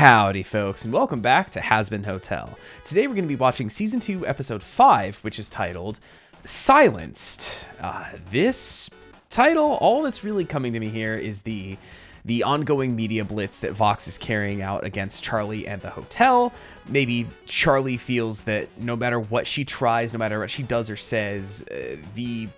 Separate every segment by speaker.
Speaker 1: Howdy folks, and welcome back to Hazbin Hotel. Today we're going to be watching Season 2, Episode 5, which is titled Silenced. This title, all that's really coming to me here is the ongoing media blitz that Vox is carrying out against Charlie and the hotel. Maybe Charlie feels that no matter what she tries, no matter what she does or says, the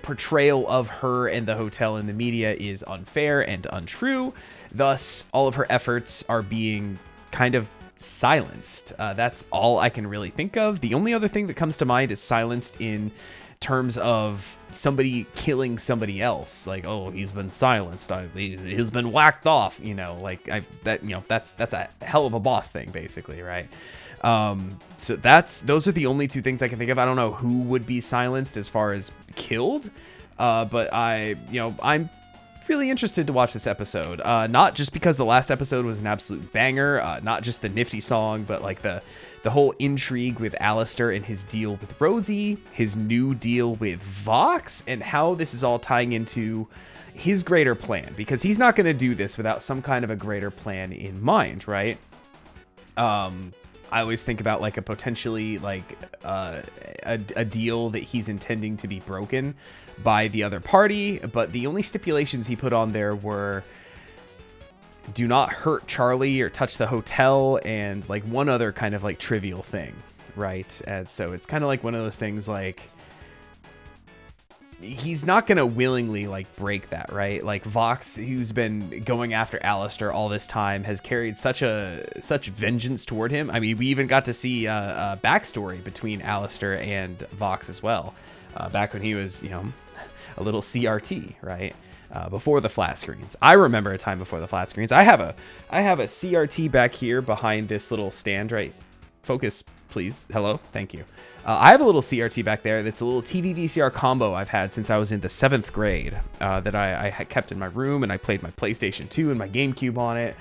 Speaker 1: portrayal of her and the hotel in the media is unfair and untrue. Thus, all of her efforts are being kind of silenced. That's all I can really think of. The only other thing that comes to mind is silenced in terms of somebody killing somebody else. Like, oh, he's been silenced. He's been whacked off. You know, like that's a hell of a boss thing, basically, right? So those are the only two things I can think of. I don't know who would be silenced as far as killed, but I'm really interested to watch this episode, not just because the last episode was an absolute banger, not just the nifty song, but like the whole intrigue with Alistair and his deal with Rosie, his new deal with Vox, and how this is all tying into his greater plan, because he's not going to do this without some kind of a greater plan in mind, right? I always think about like a potentially like a deal that he's intending to be broken by the other party, but the only stipulations he put on there were do not hurt Charlie or touch the hotel, and like one other kind of like trivial thing, right? And so it's kind of like one of those things, like he's not gonna willingly like break that, right? Like Vox, who's been going after Alistair all this time, has carried such vengeance toward him. I mean, we even got to see a backstory between Alistair and Vox as well, back when he was, a little CRT, right? Before the flat screens. I remember a time before the flat screens. I have a CRT back here behind this little stand, right? Focus, please. Hello, thank you. I have a little CRT back there that's a little TV VCR combo I've had since I was in the 7th grade, that I had kept in my room, and I played my PlayStation 2 and my GameCube on it.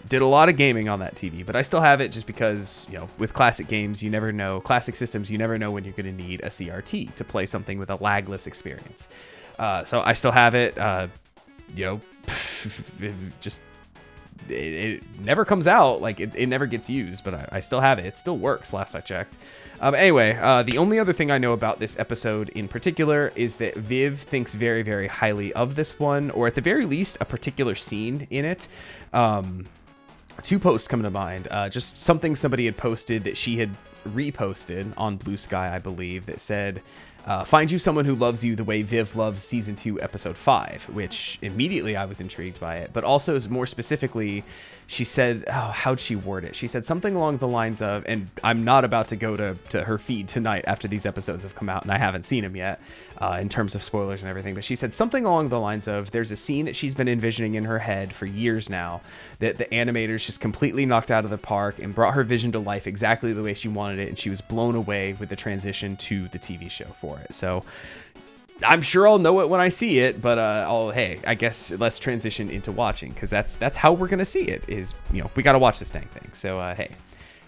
Speaker 1: Did a lot of gaming on that TV, but I still have it just because, with classic games, you never know, classic systems, you never know when you're going to need a CRT to play something with a lagless experience. So I still have it, it never comes out, like it never gets used, but I still have it. It still works, last I checked. Anyway, the only other thing I know about this episode in particular is that Viv thinks very, very highly of this one, or at the very least, a particular scene in it. Two posts come to mind. Just something somebody had posted that she had reposted on Blue Sky, I believe, that said, find you someone who loves you the way Viv loves Season 2, Episode 5, which immediately I was intrigued by it. But also, more specifically, she said, how'd she word it? She said something along the lines of, and I'm not about to go to her feed tonight after these episodes have come out, and I haven't seen them yet, in terms of spoilers and everything, but she said something along the lines of, there's a scene that she's been envisioning in her head for years now, that the animators just completely knocked out of the park and brought her vision to life exactly the way she wanted it, and she was blown away with the transition to the TV show for it. So I'm sure I'll know it when I see it, but hey, I guess let's transition into watching, because that's how we're gonna see it, is we gotta watch this dang thing. So hey,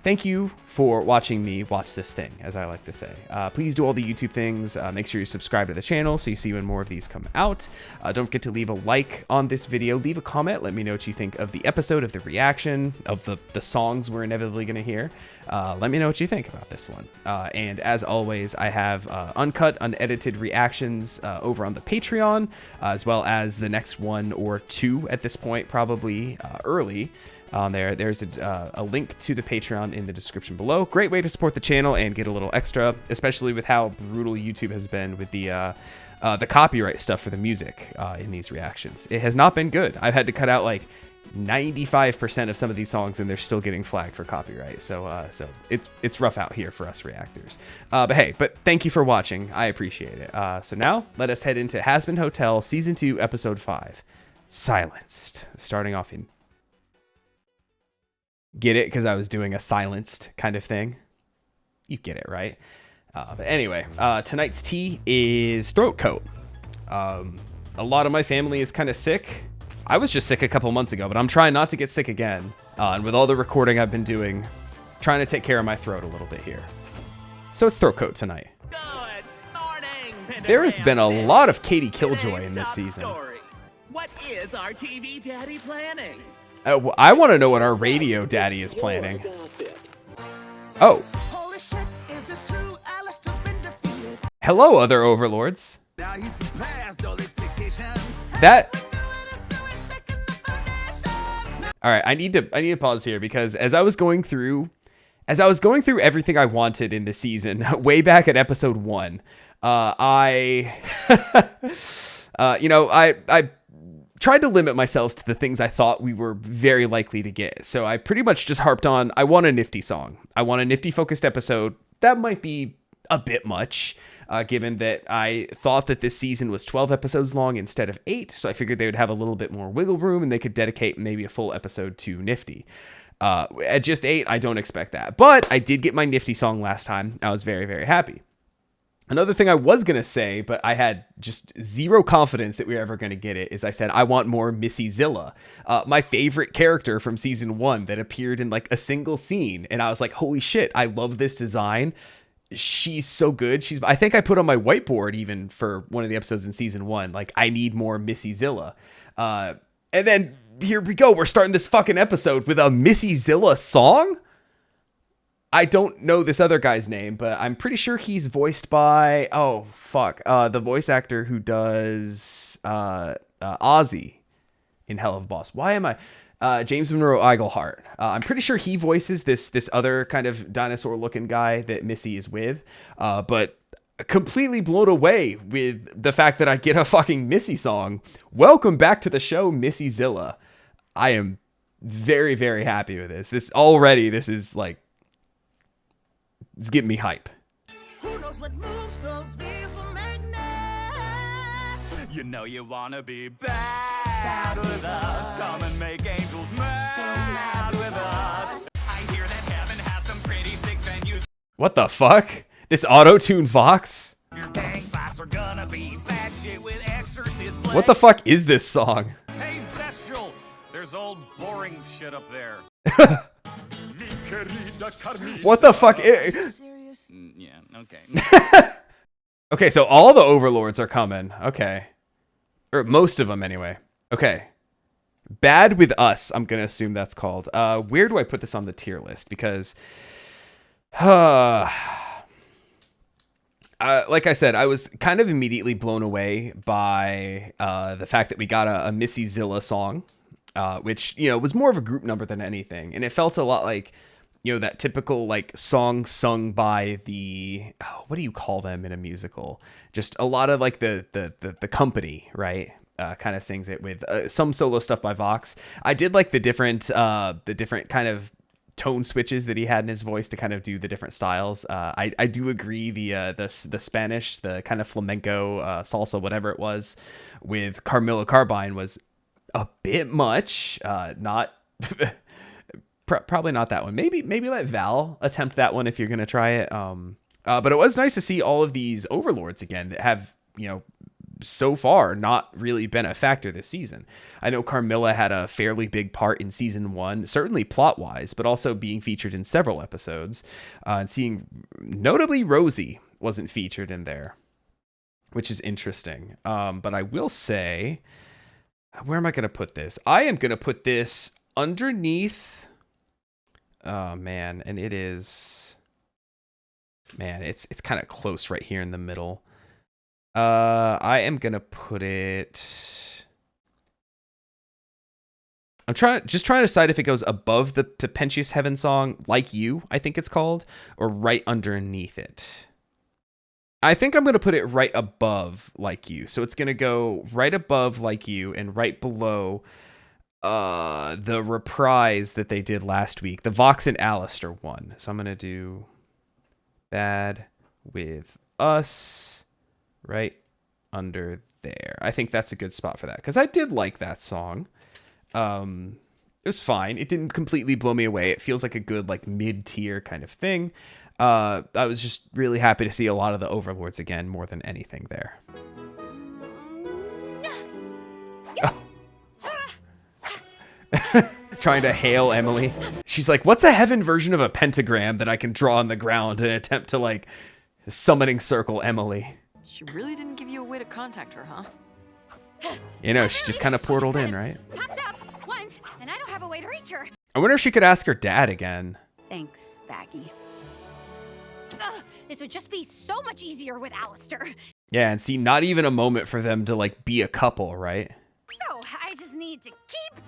Speaker 1: thank you for watching me watch this thing, as I like to say. Please do all the YouTube things. Make sure you subscribe to the channel so you see when more of these come out. Don't forget to leave a like on this video. Leave a comment. Let me know what you think of the episode, of the reaction, of the songs we're inevitably going to hear. Let me know what you think about this one. And as always, I have uncut, unedited reactions over on the Patreon, as well as the next one or two at this point, probably early. There's a link to the Patreon in the description below. Great way to support the channel and get a little extra, especially with how brutal YouTube has been with the copyright stuff for the music in these reactions. It has not been good. I've had to cut out like 95% of some of these songs, and they're still getting flagged for copyright. So it's rough out here for us reactors. But thank you for watching. I appreciate it. So now let us head into Hazbin Hotel Season 2, Episode 5, Silenced. Starting off in... Get it? Because I was doing a silenced kind of thing. You get it, right? But anyway, tonight's tea is throat coat. A lot of my family is kind of sick. I was just sick a couple months ago, but I'm trying not to get sick again. And with all the recording I've been doing, trying to take care of my throat a little bit here. So it's throat coat tonight.
Speaker 2: Good morning,
Speaker 1: There has been a lot of Katie Killjoy in this season.
Speaker 2: What is our TV daddy planning?
Speaker 1: I want to know what our radio daddy is planning. Oh. Hello, other overlords. That. All right, I need to pause here because as I was going through everything I wanted in the season, way back at episode 1, I tried to limit myself to the things I thought we were very likely to get. So I pretty much just harped on, I want a Nifty song. I want a Nifty focused episode. That might be a bit much, given that I thought that this season was 12 episodes long instead of 8. So I figured they would have a little bit more wiggle room and they could dedicate maybe a full episode to Nifty. At just 8, I don't expect that. But I did get my Nifty song last time. I was very, very happy. Another thing I was going to say, but I had just zero confidence that we were ever going to get it, is I said, I want more Missy Zilla, my favorite character from season 1 that appeared in like a single scene. And I was like, holy shit, I love this design. She's so good. I think I put on my whiteboard even for one of the episodes in season 1, like I need more Missy Zilla. And then here we go. We're starting this fucking episode with a Missy Zilla song. I don't know this other guy's name, but I'm pretty sure he's voiced by, the voice actor who does Ozzy in Hell of a Boss. Why am I? James Monroe Iglehart. I'm pretty sure he voices this other kind of dinosaur looking guy that Missy is with, but completely blown away with the fact that I get a fucking Missy song. Welcome back to the show, Missy Zilla. I am very, very happy with this. This is like, it's getting me hype. Who knows what moves those V's will make next? You know you wanna be bad with us. Come and make angels mad with us. I hear that heaven has some pretty sick venues. What the fuck? This auto-tune Vox? Your gang fights are gonna be bad shit with exorcist play. What the fuck is this song? Hey, Zestral, there's old boring shit up there. What the fuck? Yeah, okay. Okay, so all the overlords are coming. Okay. Or most of them anyway. Okay. Bad with Us, I'm going to assume that's called. Where do I put this on the tier list? Because like I said, I was kind of immediately blown away by the fact that we got a Missy Zilla song, which, was more of a group number than anything. And it felt a lot like, that typical like song sung by the, what do you call them in a musical? Just a lot of like the company, right? Kind of sings it with some solo stuff by Vox. I did like the different kind of tone switches that he had in his voice to kind of do the different styles. I do agree the Spanish, the kind of flamenco, salsa, whatever it was with Carmilla Carbine was a bit much, not probably not that one. Maybe let Val attempt that one if you're going to try it. But it was nice to see all of these overlords again that have, so far not really been a factor this season. I know Carmilla had a fairly big part in season 1, certainly plot wise, but also being featured in several episodes, and seeing notably Rosie wasn't featured in there, which is interesting. But I will say, where am I going to put this? I am going to put this underneath. Oh man, and it is, man, it's kind of close right here in the middle. I am gonna put it. I'm trying to decide if it goes above the Pentious Heaven song, Like You, I think it's called, or right underneath it. I think I'm gonna put it right above Like You, so it's gonna go right above Like You and right below the reprise that they did last week, the Vox and Alistair one. So I'm gonna do Bad with Us right under there. I think that's a good spot for that because I did like that song. It was fine. It didn't completely blow me away. It feels like a good like mid-tier kind of thing. I was just really happy to see a lot of the overlords again more than anything there. Trying to hail Emily. She's like, what's a heaven version of a pentagram that I can draw on the ground and attempt to like summoning circle Emily?
Speaker 3: She really didn't give you a way to contact her, huh?
Speaker 1: She just kind of portaled in, right?
Speaker 4: Popped up. 1,
Speaker 3: happens, and I don't have a way to reach her.
Speaker 1: I wonder if she could ask her dad again.
Speaker 3: Thanks, Baggy. Ugh, this would just be so much easier with Alistair.
Speaker 1: Yeah, and see, not even a moment for them to, like, be a couple, right?
Speaker 3: So, I just need to keep...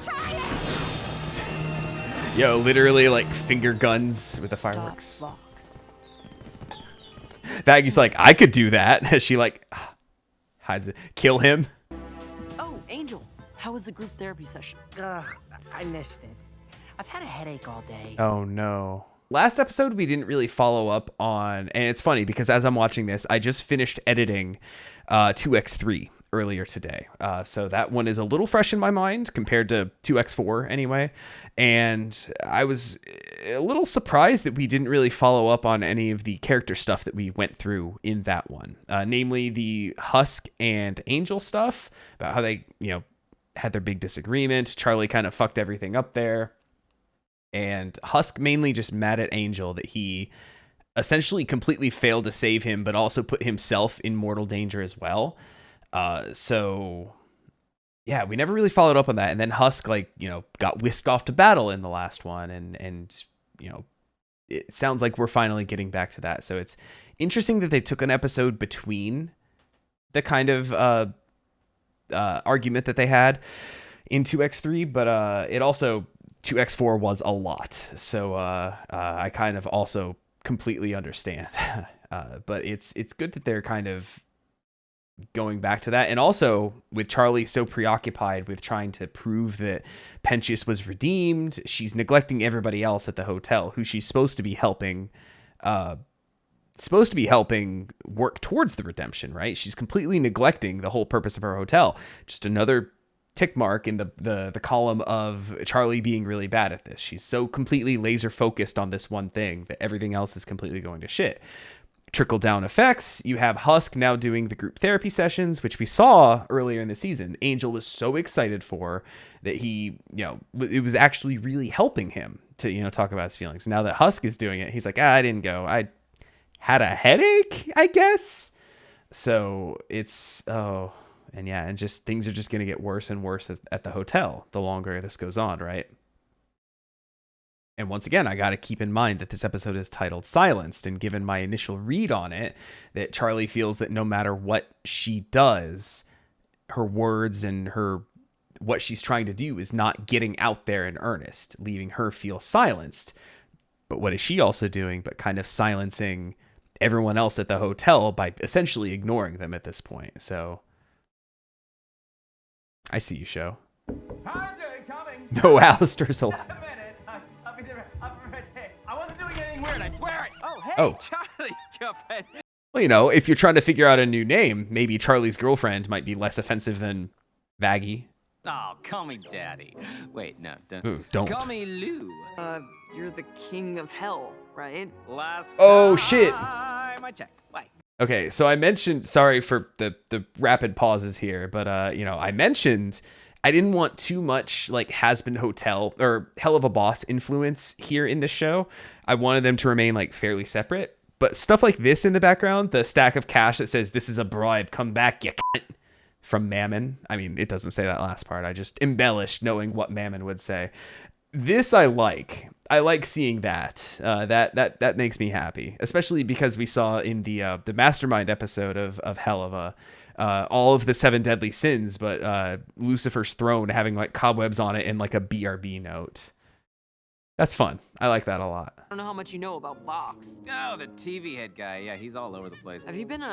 Speaker 3: trying.
Speaker 1: Yo, literally, like, finger guns with the fireworks.
Speaker 4: Vox.
Speaker 1: Baggy's like, I could do that. As she, like, hides it. Kill him.
Speaker 4: Oh, Angel, how was the group therapy session?
Speaker 5: Ugh, I missed it. I've had a headache all day.
Speaker 1: Oh, no. Last episode, we didn't really follow up on, and it's funny because as I'm watching this, I just finished editing 2x3 earlier today. So that one is a little fresh in my mind compared to 2x4 anyway. And I was a little surprised that we didn't really follow up on any of the character stuff that we went through in that one. Namely the Husk and Angel stuff about how they, had their big disagreement. Charlie kind of fucked everything up there. And Husk mainly just mad at Angel that he essentially completely failed to save him, but also put himself in mortal danger as well. So yeah, we never really followed up on that. And then Husk, got whisked off to battle in the last one. And it sounds like we're finally getting back to that. So it's interesting that they took an episode between the kind of argument that they had in 2x3, but it also 2x4 was a lot. So I kind of also completely understand. But it's good that they're kind of going back to that. And also with Charlie so preoccupied with trying to prove that Pentious was redeemed, she's neglecting everybody else at the hotel who she's supposed to be helping work towards the redemption, right? She's completely neglecting the whole purpose of her hotel. Just another tick mark in the column of Charlie being really bad at this. She's so completely laser focused on this one thing that everything else is completely going to shit. Trickle down effects. You have Husk now doing the group therapy sessions, which we saw earlier in the season. Angel was so excited for that he, it was actually really helping him to, talk about his feelings. Now that Husk is doing it, he's like, I didn't go. I had a headache, I guess. So it's, and just things are just going to get worse and worse at the hotel the longer this goes on, right? And once again, I got to keep in mind that this episode is titled Silenced, and given my initial read on it, that Charlie feels that no matter what she does, her words and what she's trying to do is not getting out there in earnest, leaving her feel silenced. But what is she also doing but kind of silencing everyone else at the hotel by essentially ignoring them at this point? So I see you, show.
Speaker 2: Coming.
Speaker 1: No, Alistair's alive.
Speaker 2: Just a minute. I'll be there. I wasn't doing anything weird, I swear it. Oh, hey,
Speaker 1: Oh.
Speaker 2: Charlie's girlfriend.
Speaker 1: Well, if you're trying to figure out a new name, maybe Charlie's girlfriend might be less offensive than Vaggie.
Speaker 6: Oh, call me Daddy. Wait, no, don't.
Speaker 1: Ooh, don't.
Speaker 6: Call me Lou.
Speaker 4: You're the king of hell, right?
Speaker 6: Last
Speaker 1: Oh, shit.
Speaker 6: time I checked. Why?
Speaker 1: Okay, so I mentioned, sorry for the rapid pauses here, but I mentioned I didn't want too much like Hazbin Hotel or Hell of a Boss influence here in this show. I wanted them to remain like fairly separate, but stuff like this in the background, the stack of cash that says this is a bribe, come back, you cunt, from Mammon. I mean, it doesn't say that last part. I just embellished knowing what Mammon would say. This I like. I like seeing that. That makes me happy, especially because we saw in the Mastermind episode of Helava all of the 7 deadly sins, but Lucifer's throne having like cobwebs on it and like a BRB note. That's fun. I like that a lot.
Speaker 4: I don't know how much you know about Vox.
Speaker 6: Oh, the TV head guy. Yeah, he's all over the place.
Speaker 4: Have you been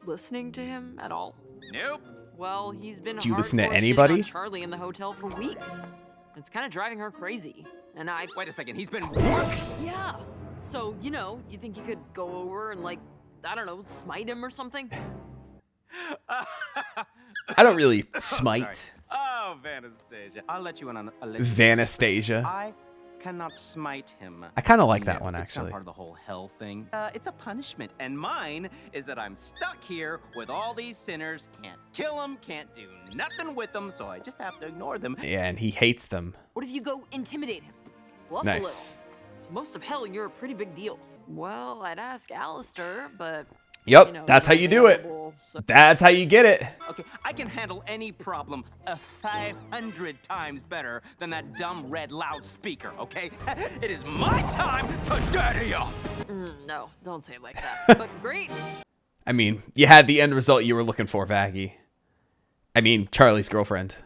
Speaker 4: listening to him at all?
Speaker 6: Nope.
Speaker 4: Well, he's been
Speaker 1: Do you listen to
Speaker 4: hardcore shitting
Speaker 1: anybody?
Speaker 4: on Charlie in the hotel for weeks. It's kind of driving her crazy. And
Speaker 6: Wait a second. He's been what?
Speaker 4: yeah. So, you think you could go over and smite him or something?
Speaker 1: I don't really smite.
Speaker 6: Oh, Vanastasia. I'll let you in on a
Speaker 1: Vanastasia.
Speaker 6: I cannot smite him.
Speaker 1: I kind of like that
Speaker 6: No,
Speaker 1: one,
Speaker 6: It's
Speaker 1: actually.
Speaker 6: not part of the whole hell thing. It's a punishment, and mine is that I'm stuck here with all these sinners. Can't kill them, can't do nothing with them, so I just have to ignore them.
Speaker 1: Yeah, and he hates them.
Speaker 4: What if you go intimidate him? Bluff a little.
Speaker 1: Nice.
Speaker 4: To most of hell, you're a pretty big deal. Well, I'd ask Alistair, but
Speaker 1: Yep,
Speaker 4: you know,
Speaker 1: that's how you do it.
Speaker 4: available, so-
Speaker 1: That's how you get it.
Speaker 6: Okay, I can handle any problem 500 times better than that dumb red loudspeaker, okay? It is my time to daddy up!
Speaker 4: No, don't say it like that. But great.
Speaker 1: I mean, you had the end result you were looking for, Vaggie. I mean, Charlie's girlfriend.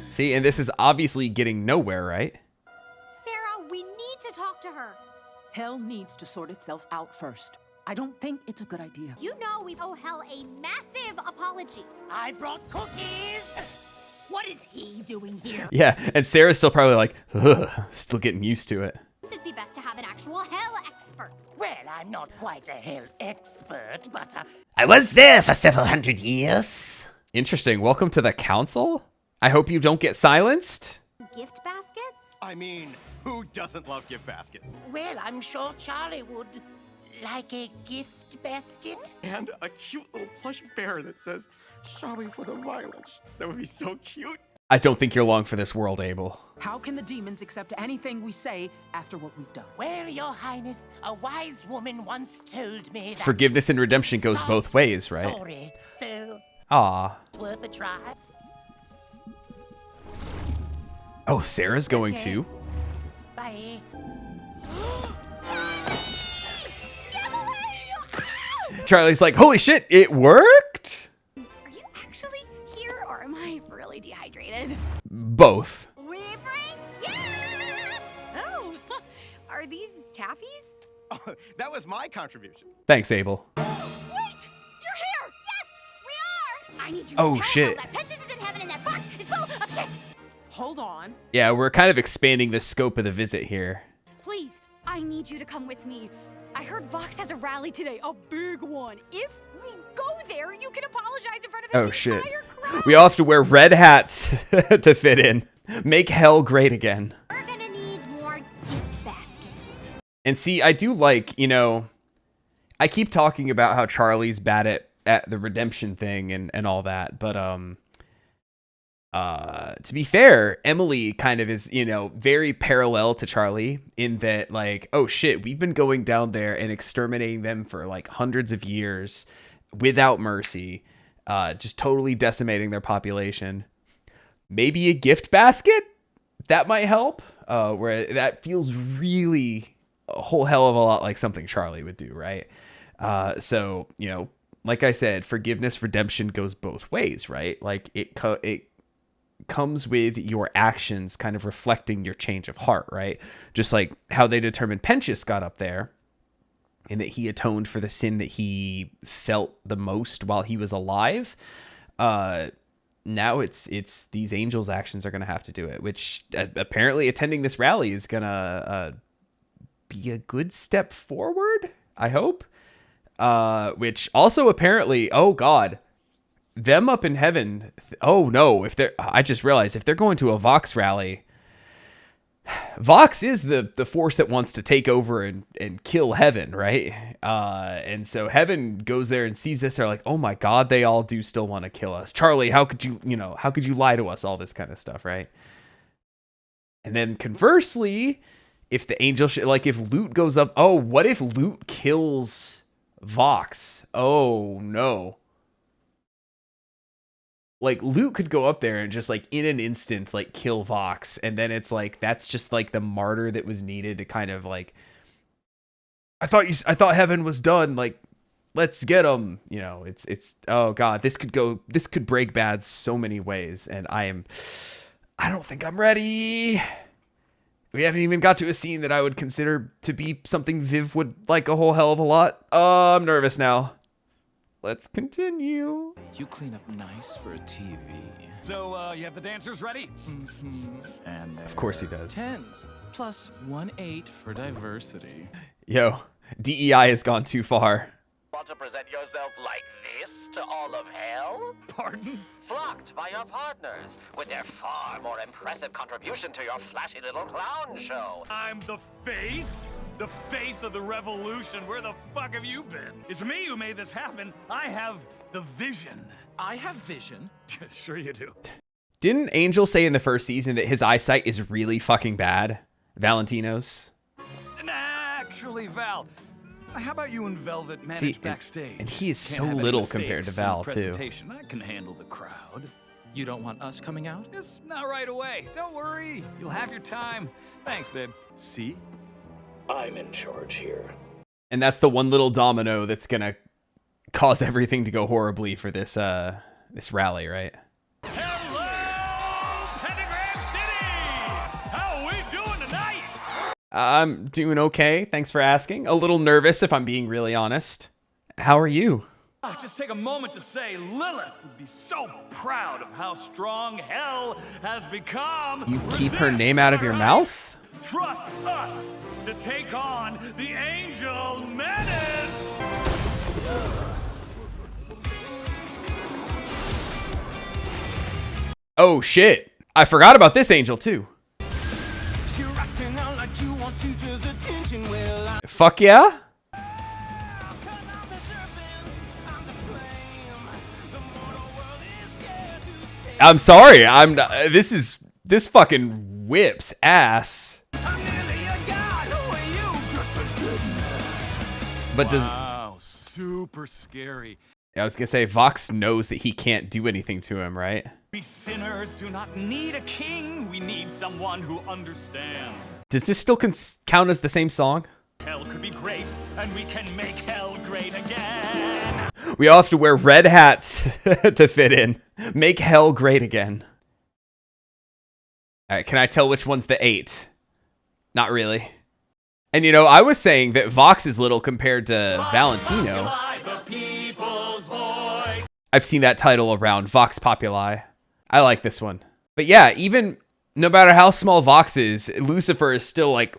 Speaker 1: See, and this is obviously getting nowhere, right?
Speaker 3: Sarah, we need to talk to her.
Speaker 5: Hell needs to sort itself out first. I don't think it's a good idea.
Speaker 3: You know we owe Hell a massive apology.
Speaker 7: I brought cookies! What is he doing here?
Speaker 1: Yeah, and Sarah's still probably like, ugh, still getting used to it.
Speaker 3: It'd be best to have an actual Hell expert.
Speaker 7: Well, I'm not quite a hell expert, but
Speaker 8: I was there for several hundred years.
Speaker 1: Interesting. Welcome to the council. I hope you don't get silenced.
Speaker 3: Gift baskets?
Speaker 9: I mean, who doesn't love gift baskets?
Speaker 7: well, I'm sure Charlie would. Like a gift basket?
Speaker 9: And a cute little plush bear that says, sorry for the violence. That would be so cute.
Speaker 1: I don't think you're long for this world, Abel.
Speaker 5: How can the demons accept anything we say after what we've done?
Speaker 7: Well, Your Highness, a wise woman once told me that
Speaker 1: Forgiveness and redemption goes both ways, right?
Speaker 7: Sorry, so
Speaker 1: Aw.
Speaker 7: it's worth a try.
Speaker 1: Oh, Sarah's going
Speaker 7: Okay.
Speaker 1: too?
Speaker 7: Bye.
Speaker 1: Charlie's like, holy shit, it worked?
Speaker 3: Are you actually here, or am I really dehydrated?
Speaker 1: Both.
Speaker 3: We bring yeah! Oh, are these taffies?
Speaker 9: Oh, that was my contribution.
Speaker 1: Thanks, Abel.
Speaker 3: Wait, you're here! Yes, we are! I need you
Speaker 1: Oh,
Speaker 3: to tell
Speaker 1: shit.
Speaker 3: Hell that Peaches is in heaven and that box is full of shit!
Speaker 5: Hold on.
Speaker 1: Yeah, we're kind of expanding the scope of the visit here.
Speaker 3: Please, I need you to come with me. I heard Vox has a rally today, a big one. If we go there, you can apologize in front of this
Speaker 1: Oh, shit.
Speaker 3: entire crowd.
Speaker 1: We all have to wear red hats to fit in. Make hell great again.
Speaker 3: We're gonna need more gift baskets.
Speaker 1: And see, I do like, you know, I keep talking about how Charlie's bad at the redemption thing and all that, but to be fair, Emily kind of is, you know, very parallel to Charlie in that, like, oh shit, we've been going down there and exterminating them for like hundreds of years without mercy, just totally decimating their population. Maybe a gift basket that might help, where that feels really a whole hell of a lot like something Charlie would do, right? So, you know, like I said, forgiveness, redemption goes both ways, right? Like it comes with your actions kind of reflecting your change of heart, right? Just like how they determined Penchus got up there and that he atoned for the sin that he felt the most while he was alive. Now it's these angels' actions are going to have to do it, which apparently attending this rally is going to be a good step forward, I hope. Which also apparently, oh God, them up in heaven. Oh no, I just realized if they're going to a Vox rally, Vox is the force that wants to take over and kill heaven, right? And so heaven goes there and sees this. They're like, oh my God, they all do still want to kill us. Charlie, how could you lie to us? All this kind of stuff, right? And then conversely, if the angel, if Loot goes up, oh, what if Loot kills Vox? Oh no. Like, Luke could go up there and just, like, in an instant, like, kill Vox. And then it's, like, that's just, like, the martyr that was needed to kind of, like, I thought heaven was done. Like, let's get him. You know, it's, oh, God, this could break bad so many ways. And I don't think I'm ready. We haven't even got to a scene that I would consider to be something Viv would like a whole hell of a lot. I'm nervous now. Let's continue.
Speaker 10: You clean up nice for a TV.
Speaker 2: So, you have the dancers ready?
Speaker 10: And
Speaker 1: Of course he does.
Speaker 10: 10s plus 1/8 for diversity.
Speaker 1: Yo, DEI has gone too far.
Speaker 8: Want to present yourself like this to all of hell?
Speaker 2: Pardon?
Speaker 8: Flocked by your partners with their far more impressive contribution to your flashy little clown show.
Speaker 2: I'm the face? The face of the revolution. Where the fuck have you been? It's me who made this happen. I have the vision.
Speaker 10: I have vision.
Speaker 2: Sure you do.
Speaker 1: Didn't Angel say in the first season that his eyesight is really fucking bad? Valentino's?
Speaker 2: Actually, Val, How about you and Velvet manage
Speaker 1: See,
Speaker 2: backstage?
Speaker 1: and he is
Speaker 2: Can't
Speaker 1: so
Speaker 2: have any
Speaker 1: little
Speaker 2: mistakes
Speaker 1: compared to
Speaker 2: in the
Speaker 1: Val, too.
Speaker 2: presentation. I can handle the crowd.
Speaker 10: You don't want us coming out?
Speaker 2: It's not right away. Don't worry. You'll have your time. Thanks, babe. See? I'm in charge here.
Speaker 1: And that's the one little domino that's gonna cause everything to go horribly for this this rally, right?
Speaker 2: Hello, Pentagram City! How are we doing tonight?
Speaker 1: I'm doing okay. Thanks for asking. A little nervous, if I'm being really honest. How are you?
Speaker 2: Just take a moment to say Lilith would be so proud of how strong Hell has become.
Speaker 1: You keep her
Speaker 2: Resist,
Speaker 1: name out of your
Speaker 2: right?
Speaker 1: mouth?
Speaker 2: Trust us to take on the Angel Menace!
Speaker 1: Oh shit. I forgot about this angel too. Fuck yeah? I'm sorry. I'm not, this fucking whips ass. But does
Speaker 2: Wow, super scary.
Speaker 1: I was gonna say Vox knows that he can't do anything to him, right?
Speaker 2: We sinners do not need a king. We need someone who understands.
Speaker 1: Does this still count as the same song?
Speaker 2: Hell could be great, and we can make hell great again.
Speaker 1: We all have to wear red hats to fit in. Make hell great again. All right, can I tell which one's the 8? Not really. And you know, I was saying that Vox is little compared to Valentino. I've seen that title around, Vox Populi. I like this one. But yeah, even no matter how small Vox is, Lucifer is still like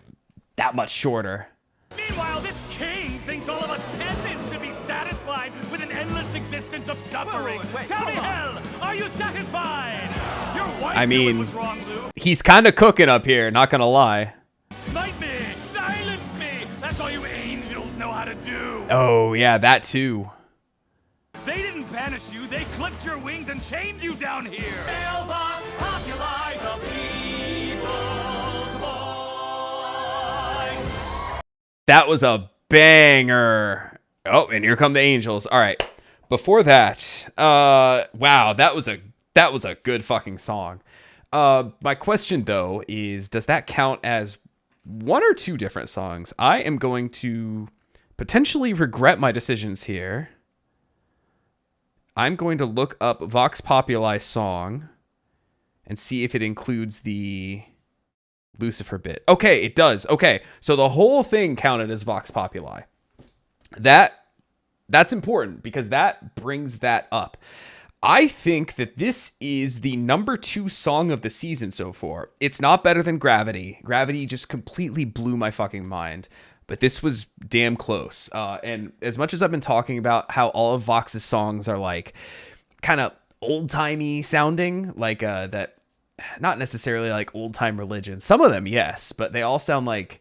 Speaker 1: that much shorter.
Speaker 2: Meanwhile, this king thinks all of us peasants should be satisfied with an endless existence of suffering. Tell me, Hell, are you satisfied? Your wife
Speaker 1: I
Speaker 2: knew it
Speaker 1: mean,
Speaker 2: was wrong, Lou.
Speaker 1: he's kind of cooking up here, not gonna lie.
Speaker 2: Smite me! Silence me! That's all you angels know how to do.
Speaker 1: Oh yeah, that too.
Speaker 2: They didn't banish you, they clipped your wings and chained you down here. Hail Vox Populi, the people's voice.
Speaker 1: That was a banger. Oh, and here come the angels. All right. Before that, wow, that was a good fucking song. My question though is, does that count as one or two different songs? I am going to potentially regret my decisions here. I'm going to look up Vox Populi song and see if it includes the Lucifer bit. Okay, it does. Okay, so the whole thing counted as Vox Populi. That's important because that brings that up. I think that this is the number 2 song of the season so far. It's not better than Gravity. Gravity just completely blew my fucking mind. But this was damn close. And as much as I've been talking about how all of Vox's songs are like kind of old-timey sounding, like that, not necessarily like old-time religion. Some of them, yes, but they all sound like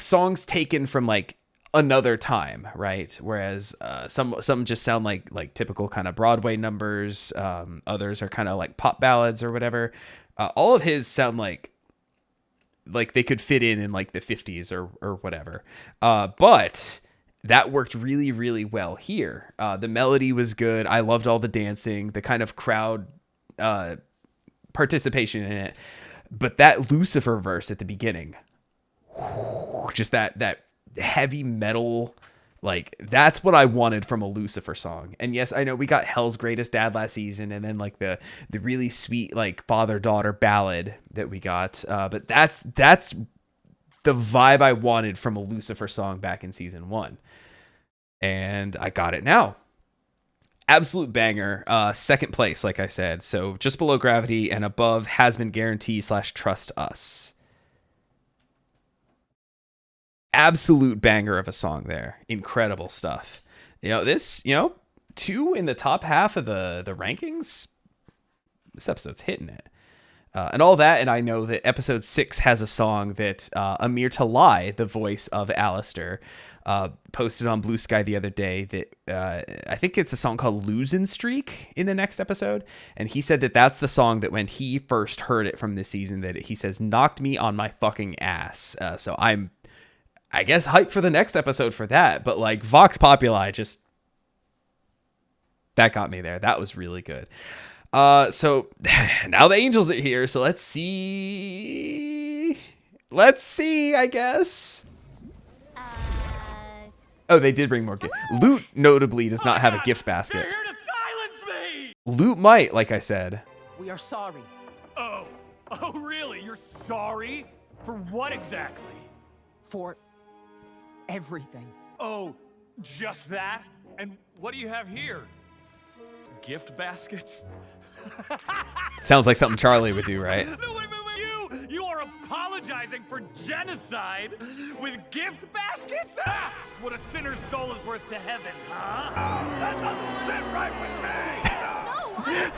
Speaker 1: songs taken from like another time, right? Whereas some just sound like typical kind of Broadway numbers. Others are kind of like pop ballads or whatever. All of his sound like they could fit in like the 50s or whatever. But that worked really, really well here. The melody was good. I loved all the dancing, the kind of crowd participation in it. But that Lucifer verse at the beginning, just that heavy metal, like that's what I wanted from a Lucifer song. And yes, I know we got Hell's Greatest Dad last season, and then like the really sweet like father-daughter ballad that we got. But that's the vibe I wanted from a Lucifer song back in season 1. And I got it now. Absolute banger. Second place, like I said. So just below Gravity and above Hazbin Guarantee / Trust Us. Absolute banger of a song there. Incredible stuff. This, 2 in the top half of the rankings. This episode's hitting it. And all that, and I know that episode 6 has a song that Amir Talai, the voice of Alistair, posted on Blue Sky the other day that I think it's a song called Losing Streak in the next episode. And he said that that's the song that when he first heard it from this season, that he says knocked me on my fucking ass. So I'm I guess hype for the next episode for that. But like Vox Populi just, that got me there. That was really good. So now the angels are here. So let's see, I guess. Oh, they did bring more gift. Loot notably does not have a gift basket.
Speaker 2: They're here to silence me!
Speaker 1: Loot might, like I said.
Speaker 5: We are sorry.
Speaker 2: Oh, really? You're sorry? For what exactly?
Speaker 5: For everything.
Speaker 2: Oh, just that? And what do you have here? Gift baskets?
Speaker 1: Sounds like something Charlie would do, right?
Speaker 2: No, wait. You are apologizing for genocide with gift baskets? That's what a sinner's soul is worth to heaven, huh? That doesn't sit right with me.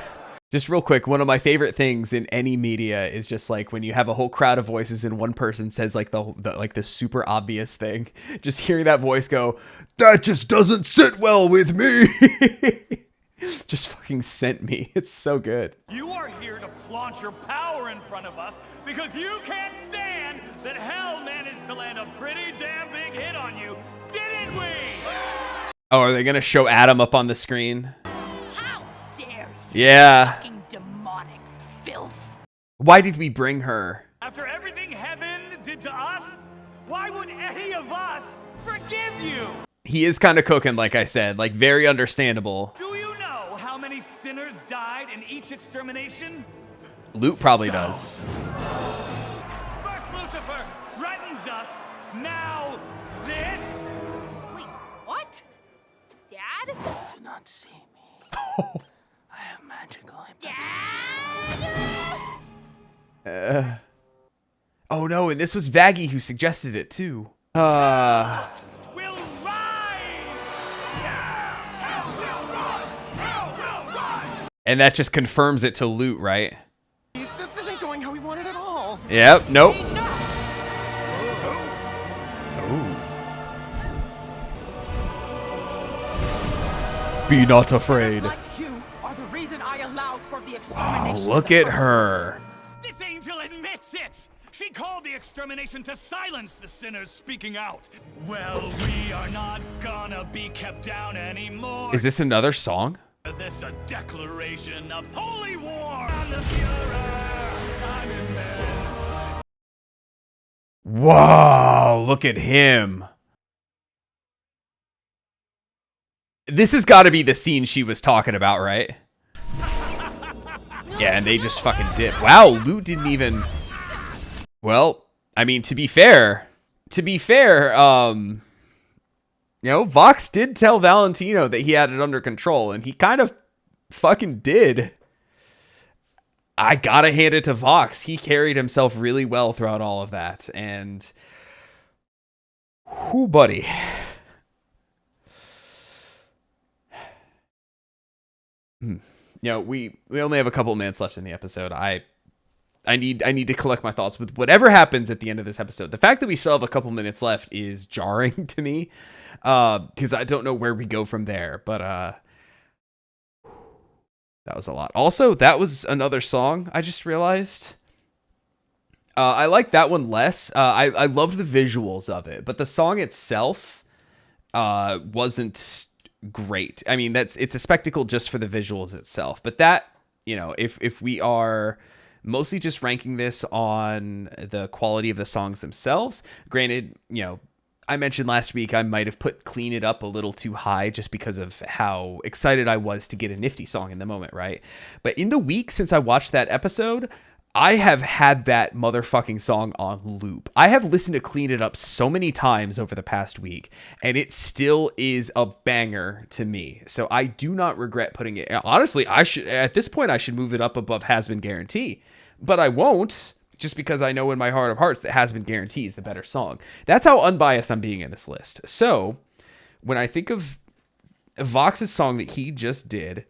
Speaker 1: Just real quick, one of my favorite things in any media is just like when you have a whole crowd of voices and one person says like the super obvious thing. Just hearing that voice go, "That just doesn't sit well with me." Just fucking sent me. It's so good.
Speaker 2: You are here to flaunt your power in front of us because you can't stand that hell managed to land a pretty damn big hit on you, didn't we?
Speaker 1: Oh, are they gonna show Adam up on the screen?
Speaker 3: How dare you?
Speaker 1: Yeah.
Speaker 3: Fucking demonic filth.
Speaker 1: Why did we bring her?
Speaker 2: After everything heaven did to us, why would any of us forgive you?
Speaker 1: He is kind of cooking, like I said, like very understandable.
Speaker 2: Do you know how many sinners died in each extermination?
Speaker 1: Loot probably does.
Speaker 2: First Lucifer threatens us, now this?
Speaker 3: Wait, what? Dad?
Speaker 7: Do not see me. I have magical
Speaker 3: Dad?
Speaker 1: Oh no, and this was Vaggie who suggested it too.
Speaker 2: Will rise! Hell will rise!
Speaker 1: And that just confirms it to Loot, right?
Speaker 9: This isn't going how we wanted at all.
Speaker 1: Yep, nope. Be not afraid.
Speaker 5: Like you are the reason I allowed for the
Speaker 1: Oh,
Speaker 5: extermination.
Speaker 1: look at her.
Speaker 2: This angel admits it! She called the extermination to silence the sinners speaking out. Well, we are not gonna be kept down anymore.
Speaker 1: Is this another song?
Speaker 2: This a declaration of holy war on the Führer. I'm immense.
Speaker 1: Whoa, look at him. This has got to be the scene she was talking about, right? Yeah, and they just fucking dip. Wow, Loot didn't even... Well, I mean, to be fair, you know, Vox did tell Valentino that he had it under control, and he kind of fucking did. I gotta hand it to Vox. He carried himself really well throughout all of that, and... Whoo, buddy. You know, we only have a couple minutes left in the episode. I need to collect my thoughts with whatever happens at the end of this episode. The fact that we still have a couple minutes left is jarring to me, because I don't know where we go from there. But that was a lot. Also, that was another song I just realized. I like that one less. I loved the visuals of it, but the song itself wasn't great. I mean, it's a spectacle just for the visuals itself. But that, you know, if we are mostly just ranking this on the quality of the songs themselves, granted, you know, I mentioned last week I might have put Clean It Up a little too high just because of how excited I was to get a Nifty song in the moment, right? But in the week since I watched that episode, I have had that motherfucking song on loop. I have listened to Clean It Up so many times over the past week, and it still is a banger to me. So I do not regret putting it. Honestly, at this point I should move it up above Hazbin Guarantee, but I won't, just because I know in my heart of hearts that Hazbin Guarantee is the better song. That's how unbiased I'm being in this list. So when I think of Vox's song that he just did,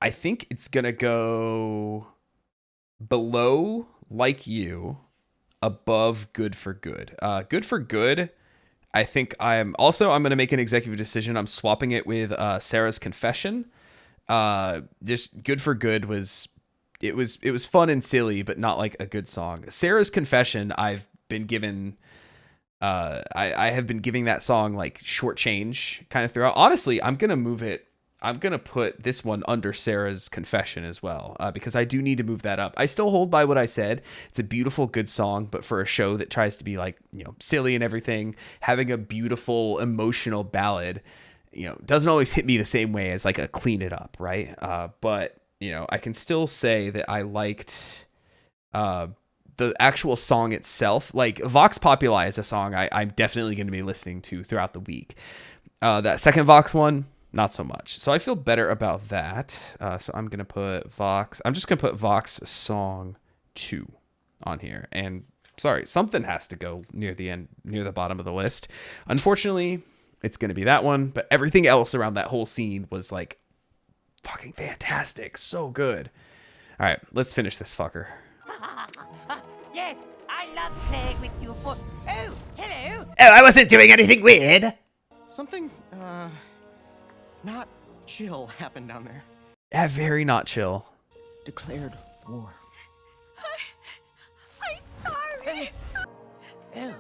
Speaker 1: I think it's gonna go below Like You, above Good for Good. Good for Good, I think I'm going to make an executive decision. I'm swapping it with Sarah's Confession. Just Good for Good was fun and silly, but not like a good song. Sarah's Confession, I've been given I have been giving that song like short change kind of throughout. Honestly, I'm gonna move it. I'm gonna put this one under Sarah's Confession as well, because I do need to move that up. I still hold by what I said. It's a beautiful, good song, but for a show that tries to be like, you know, silly and everything, having a beautiful, emotional ballad, you know, doesn't always hit me the same way as like a Clean It Up, right? But you know, I can still say that I liked the actual song itself. Like Vox Populi is a song I'm definitely going to be listening to throughout the week. That second Vox one, not so much. So I feel better about that. So I'm going to put Vox. I'm just going to put Vox Song 2 on here. And sorry, something has to go near the end, near the bottom of the list. Unfortunately, it's going to be that one. But everything else around that whole scene was like fucking fantastic. So good. All right, let's finish this fucker.
Speaker 7: Yes, I love playing with you for... Oh, hello.
Speaker 11: Oh, I wasn't doing anything weird.
Speaker 9: Something, not chill happened down there.
Speaker 1: Yeah, very not chill.
Speaker 5: Declared war.
Speaker 3: I'm sorry.
Speaker 7: Oh.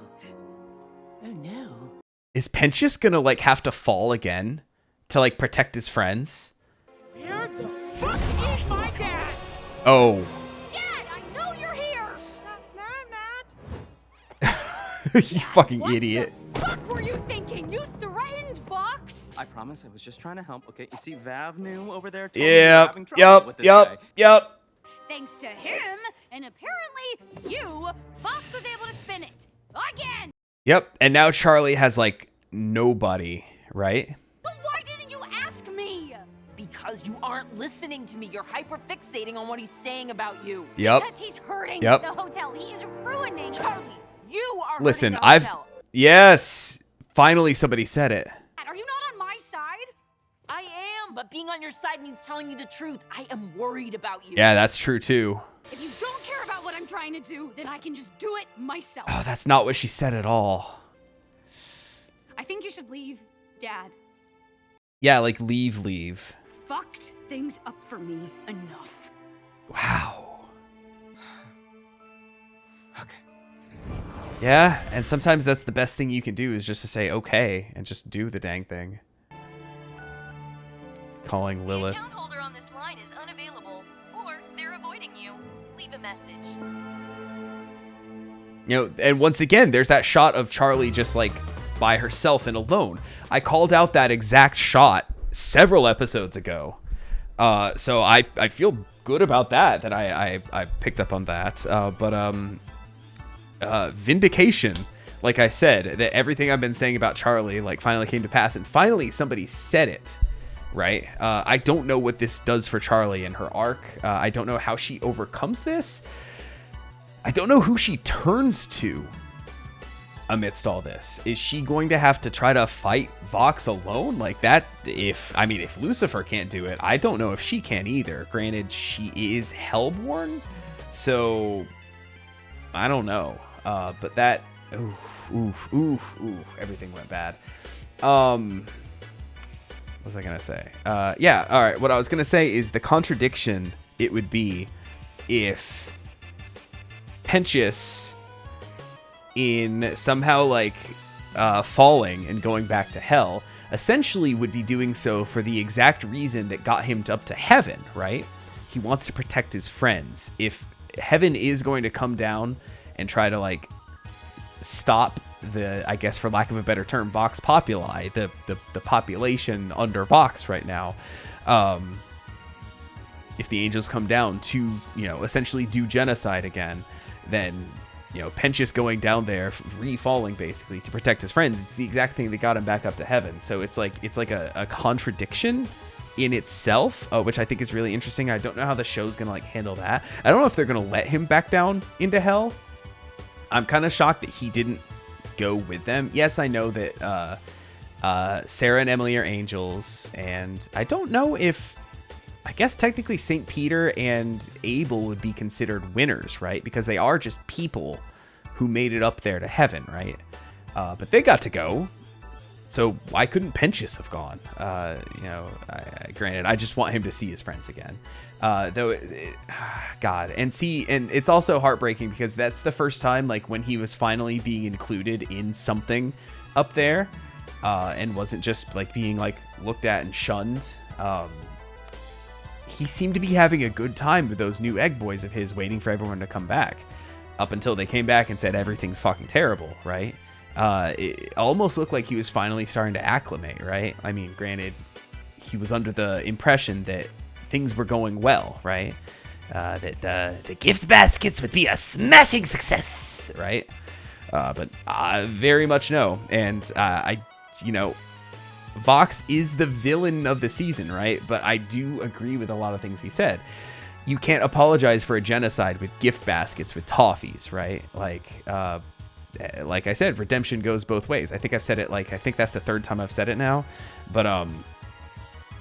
Speaker 7: Oh, no.
Speaker 1: Is Pentious gonna like have to fall again to like protect his friends?
Speaker 3: Where the fuck is my dad?
Speaker 1: Oh.
Speaker 3: Dad, I know you're here.
Speaker 7: No, I'm not.
Speaker 1: You fucking
Speaker 3: What
Speaker 1: idiot.
Speaker 3: the fuck were you thinking? You threatened Vox?
Speaker 6: I promise I was just trying to help. Okay, you see Vav New over there? Told me you were
Speaker 1: Yep.
Speaker 6: having trouble with this guy.
Speaker 1: Yep.
Speaker 3: Thanks to him, and apparently you, Vox was able to spin it. Again!
Speaker 1: Yep. And now Charlie has like nobody, right?
Speaker 3: But why didn't you ask me?
Speaker 4: Because you aren't listening to me. You're hyper-fixating on what he's saying about you.
Speaker 1: Yep.
Speaker 3: Because he's hurting
Speaker 1: Yep.
Speaker 3: the hotel. He is ruining
Speaker 4: Charlie, you are
Speaker 1: Listen,
Speaker 4: hurting the
Speaker 1: I've
Speaker 4: hotel.
Speaker 1: yes. Finally somebody said it.
Speaker 3: Are you not on my side?
Speaker 4: I am, but being on your side means telling you the truth. I am worried about you.
Speaker 1: Yeah, that's true too.
Speaker 3: If you don't care about what I'm trying to do, then I can just do it myself.
Speaker 1: Oh, that's not what she said at all.
Speaker 3: I think you should leave, Dad.
Speaker 1: Yeah, like leave.
Speaker 3: Fucked things up for me enough.
Speaker 1: Wow.
Speaker 9: Okay.
Speaker 1: Yeah, and sometimes that's the best thing you can do is just to say okay and just do the dang thing. Calling Lilith.
Speaker 12: The account holder on this line is unavailable, or they're avoiding you. Leave a message.
Speaker 1: You know, and once again, there's that shot of Charlie just like by herself and alone. I called out that exact shot several episodes ago. So I feel good about that I picked up on that. Vindication, like I said, that everything I've been saying about Charlie like finally came to pass, and finally somebody said it, right? I don't know what this does for Charlie and her arc. I don't know how she overcomes this. I don't know who she turns to amidst all this. Is she going to have to try to fight Vox alone like that? If Lucifer can't do it, I don't know if she can either. Granted, she is Hellborn, so I don't know. But that, everything went bad. What was I gonna say? Yeah, all right. What I was gonna say is the contradiction it would be if Pentious, in somehow like falling and going back to hell, essentially would be doing so for the exact reason that got him up to heaven, right? He wants to protect his friends. If heaven is going to come down and try to like stop the, I guess for lack of a better term, Vox Populi, the population under Vox right now, if the angels come down to, you know, essentially do genocide again, then, you know, Pentious going down there, re-falling basically to protect his friends, it's the exact thing that got him back up to heaven. So it's like a contradiction in itself, which I think is really interesting. I don't know how the show's gonna like handle that. I don't know if they're gonna let him back down into hell. I'm kind of shocked that he didn't go with them. Yes, I know that Sarah and Emily are angels, and I don't know if, I guess technically St. Peter and Abel would be considered winners, right? Because they are just people who made it up there to heaven, right? But they got to go. So why couldn't Pentious have gone? Granted, I just want him to see his friends again. God, and it's also heartbreaking because that's the first time, like, when he was finally being included in something up there, and wasn't just like being like looked at and shunned. He seemed to be having a good time with those new egg boys of his, waiting for everyone to come back, up until they came back and said everything's fucking terrible, right? It almost looked like he was finally starting to acclimate, right? I mean, granted, he was under the impression that things were going well, right? That the gift baskets would be a smashing success, right? But very much no. And Vox is the villain of the season, right? But I do agree with a lot of things he said. You can't apologize for a genocide with gift baskets with toffees, right? Like I said, redemption goes both ways. I think I've said it, I think that's the third time I've said it now. But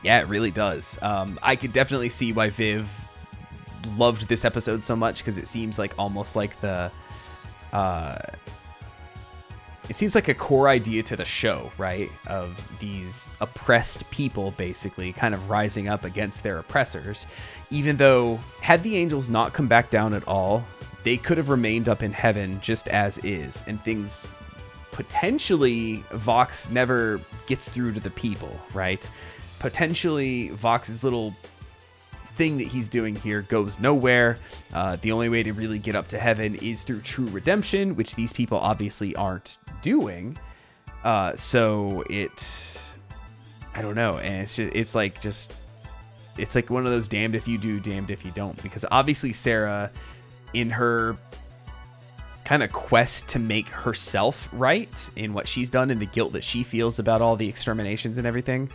Speaker 1: yeah, it really does. I could definitely see why Viv loved this episode so much, because it seems like almost like it seems like a core idea to the show, right? Of these oppressed people basically kind of rising up against their oppressors. Even though, had the angels not come back down at all, they could have remained up in heaven just as is. And things, potentially, Vox never gets through to the people, right? Potentially, Vox's little thing that he's doing here goes nowhere. The only way to really get up to heaven is through true redemption, which these people obviously aren't doing. So I don't know. And it's like one of those damned if you do, damned if you don't, because obviously Sarah, in her kind of quest to make herself right in what she's done and the guilt that she feels about all the exterminations and everything,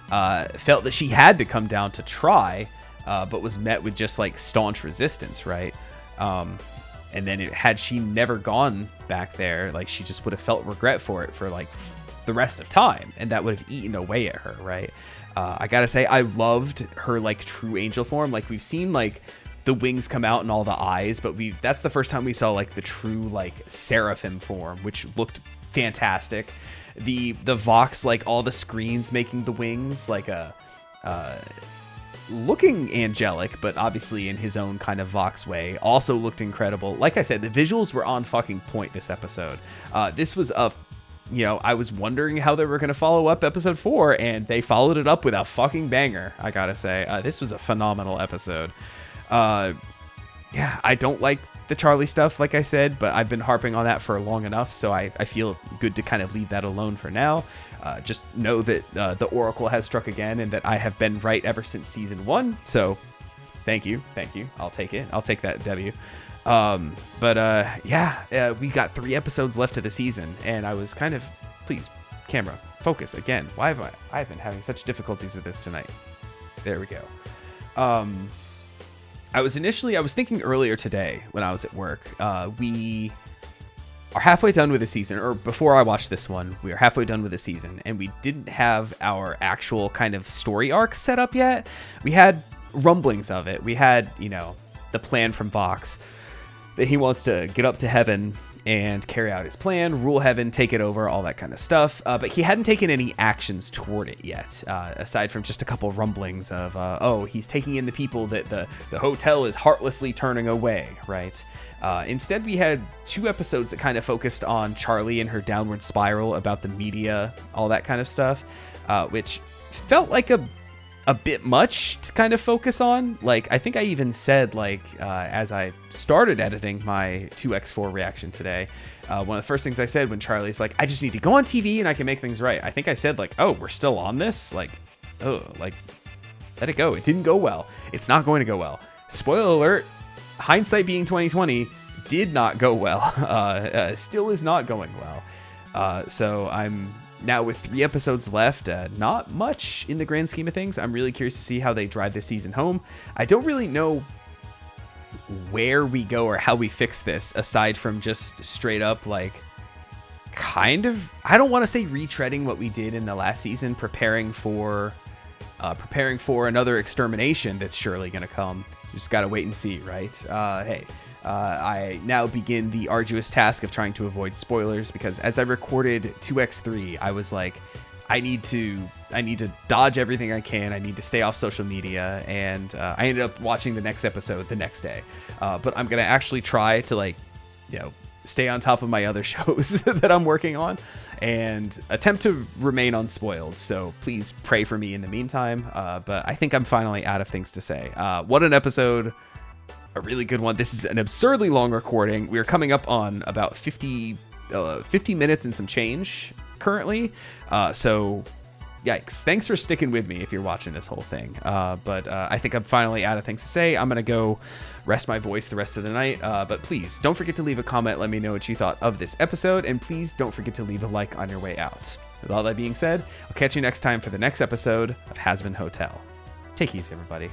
Speaker 1: felt that she had to come down to try, but was met with just like staunch resistance, right? And then had she never gone back there, like, she just would have felt regret for it for like the rest of time, and that would have eaten away at her, right? I gotta say, I loved her like true angel form. Like, we've seen like the wings come out and all the eyes, but that's the first time we saw like the true like seraphim form, which looked fantastic. The Vox, like all the screens making the wings, like looking angelic, but obviously in his own kind of Vox way, also looked incredible. Like I said, the visuals were on fucking point this episode. This was I was wondering how they were going to follow up episode 4, and they followed it up with a fucking banger, I gotta say. This was a phenomenal episode. Yeah, I don't like the Charlie stuff, like I said, but I've been harping on that for long enough, so I feel good to kind of leave that alone for now. Just know that the Oracle has struck again, and that I have been right ever since season 1. So thank you. I'll take it. I'll take that W. Yeah, we got 3 episodes left of the season, and I was kind of, please, camera, focus again. Why have I've been having such difficulties with this tonight. There we go. I was thinking earlier today when I was at work, we are halfway done with the season, or before I watched this one, we are halfway done with the season, and we didn't have our actual kind of story arc set up yet. We had rumblings of it. We had, the plan from Vox that he wants to get up to heaven and carry out his plan, rule heaven, take it over, all that kind of stuff. But he hadn't taken any actions toward it yet, aside from just a couple rumblings of, he's taking in the people that the hotel is heartlessly turning away, right? Instead, we had 2 episodes that kind of focused on Charlie and her downward spiral about the media, all that kind of stuff, which felt like a bit much to kind of focus on. Like, I think I even said, as I started editing my 2x4 reaction today, one of the first things I said when Charlie's like, I just need to go on TV and I can make things right. I think I said, we're still on this? Let it go. It didn't go well. It's not going to go well. Spoiler alert, hindsight being 2020, did not go well. Still is not going well. So I'm now with 3 episodes left, not much in the grand scheme of things. I'm really curious to see how they drive this season home. I don't really know where we go or how we fix this, aside from just straight up kind of, I don't want to say retreading what we did in the last season, preparing for another extermination that's surely going to come. Just got to wait and see, right? I now begin the arduous task of trying to avoid spoilers, because as I recorded 2x3, I was like, I need to dodge everything I can. I need to stay off social media, and I ended up watching the next episode the next day. But I'm gonna actually try to, like, you know, stay on top of my other shows that I'm working on and attempt to remain unspoiled. So please pray for me in the meantime. But I think I'm finally out of things to say. What an episode. A really good one. This is an absurdly long recording. We're coming up on about 50 minutes and some change currently. So yikes. Thanks for sticking with me if you're watching this whole thing. But I think I'm finally out of things to say. I'm going to go rest my voice the rest of the night. But please don't forget to leave a comment. Let me know what you thought of this episode. And please don't forget to leave a like on your way out. With all that being said, I'll catch you next time for the next episode of Hazbin Hotel. Take it easy, everybody.